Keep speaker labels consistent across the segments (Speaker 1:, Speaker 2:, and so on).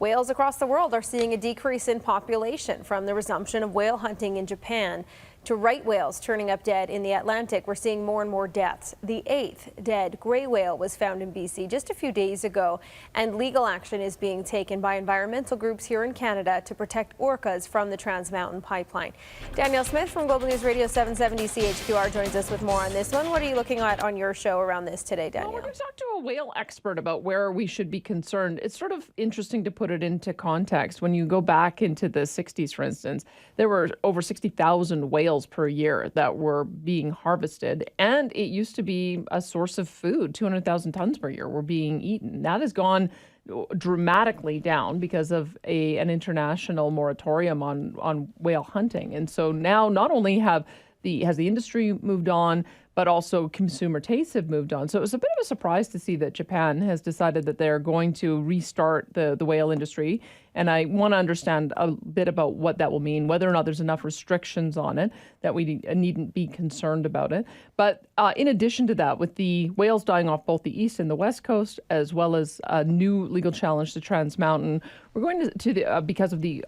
Speaker 1: Whales across the world are seeing a decrease in population from the resumption of whale hunting in Japan to right whales turning up dead in the Atlantic. We're seeing more and more deaths. The 8th dead gray whale was found in BC just a few days ago, and legal action is being taken by environmental groups here in Canada to protect orcas from the Trans Mountain pipeline. Danielle Smith from Global News Radio 770 CHQR joins us with more on this one. What are you looking at on your show around this today, Danielle?
Speaker 2: Well, we're going to talk to a whale expert about where we should be concerned. It's sort of interesting to put it into context. When you go back into the 60s, for instance, there were over 60,000 whales per year that were being harvested, and it used to be a source of food. 200,000 tons per year were being eaten. That has gone dramatically down because of an international moratorium on whale hunting. And so now not only has the industry moved on, but also consumer tastes have moved on. So it was a bit of a surprise to see that Japan has decided that they're going to restart the whale industry. And I want to understand a bit about what that will mean, whether or not there's enough restrictions on it that we needn't be concerned about it. But in addition to that, with the whales dying off both the east and the west coast, as well as a new legal challenge to Trans Mountain, we're going to because of the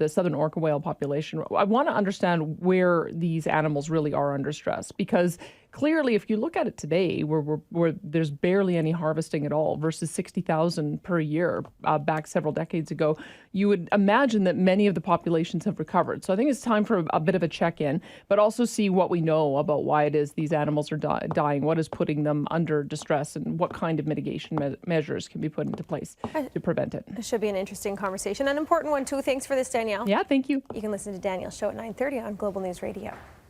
Speaker 2: southern orca whale population. I want to understand where these animals really are under stress, because clearly, if you look at it today, where there's barely any harvesting at all versus 60,000 per year back several decades ago, you would imagine that many of the populations have recovered. So I think it's time for a bit of a check-in, but also see what we know about why it is these animals are dying, what is putting them under distress, and what kind of mitigation measures can be put into place to prevent it.
Speaker 1: It should be an interesting conversation, an important one too. Thanks for this, Danielle.
Speaker 2: Yeah, thank you.
Speaker 1: You can listen to Danielle's show at 9:30 on Global News Radio.